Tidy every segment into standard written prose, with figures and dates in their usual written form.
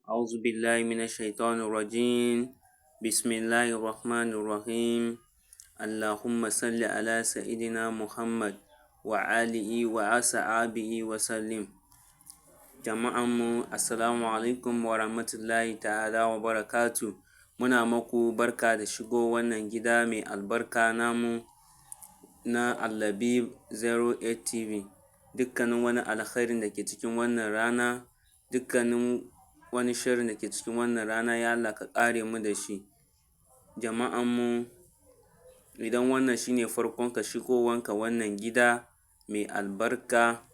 أعوذ بالله من الشيطان الرجيم بسم الله الرحمن الرحيم اللهم صل على سيدنا محمد وآله وصحبه وسلم. Jama'anmu assalamu alaikum wa rahmatullahi ta'ala wa barakatu. Muna maku barka da shigo wannan gida mai albarka namu na Al-Labib 08 TV. Dukkanin wani alkhairin da ke cikin wannan rana, dukkanin wani sharrin da ke cikin wannan rana ya Allah ka kare mu da shi. Jama'anmu, idan wannan shine farkon ka shigowanka wannan gida mai albarka,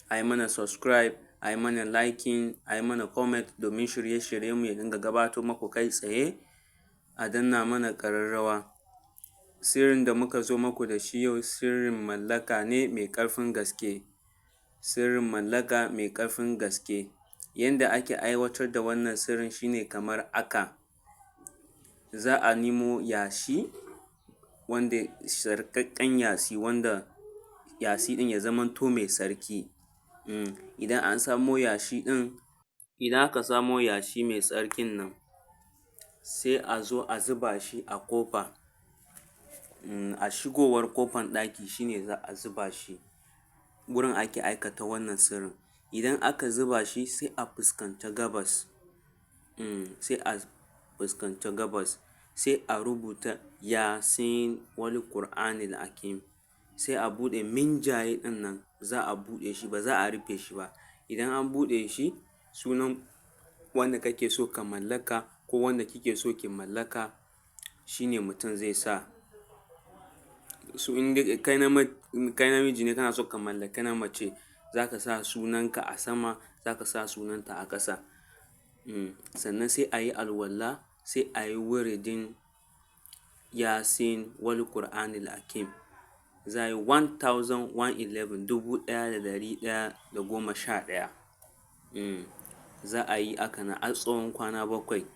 a yi mana subscribe, a yi mana liking, a yi mana comment domin shirye-shiryenmu ya dinga gabato maku kai tsaye, a danna mana ƙararrawa. Sirrin da muka zo maku da shi yau sirrin mallaka ne mai ƙarfin gaske. Sirrin mallaka mai ƙarfin gaske. Yanda ake aiwatar da wannan sirrin shine kamar haka. Za a nemo yashi, wanda sarƙaƙƙen yashi, wanda yashi ɗin ya zamanto mai sarki. Idan an samo yashi ɗin, idan aka samo yashi mai tsarkin nan, sai a zo a zuba shi a ƙofa. A shigowar ƙofan ɗaki shine za a zuba shi. Gurin ake aikata wannan sirrin. Idan aka zuba shi sai a fuskanci gabas. Sai a fuskanci gabas. Sai a rubuta Yasin wal Qur'anil Hakim. Sai a buɗe minjaye ɗin nan, za a buɗe shi, ba za a rufe shi ba. Idan an buɗe shi, sunan wanda kake so ka mallaka ko wanda kike so ki mallaka shine mutum zai sa. In dai kai namiji ne kana so ka mallaki na mace, za ka sa sunanka a sama, za ka sa sunanta a ƙasa. Sannan sai a yi alwala, sai a yi wiridin Yasin wal Qur'anil Hakim. Za a yi 1111, 1111. Za a yi haka na har tsawon kwana 7.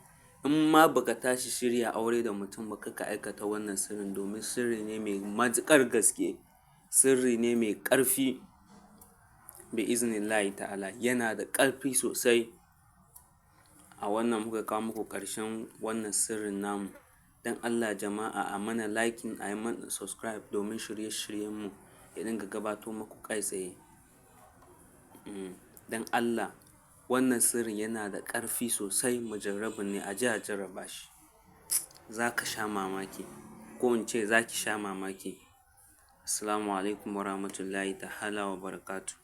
In ma baka tashi shirya aure da mutum ba, kar ka aikata wannan sirrin domin sirri ne mai matuƙar gaske. Sirri ne mai ƙarfi. Bi'iznillahi ta'ala yana da ƙarfi sosai. A wannan muka kawo muku ƙarshen wannan sirrin namu. Dan Allah jama'a a mana liking, a yi mana subscribe domin shirye-shiryenmu ya dinga gabato maku kai tsaye. Dan Allah, wannan sirrin yana da ƙarfi sosai, mujarrabun ne, a je a jarraba shi. Za ka sha mamaki, ko in ce za ki sha mamaki. Assalamu alaikum wa rahmatullahi ta'ala wa barakatuh.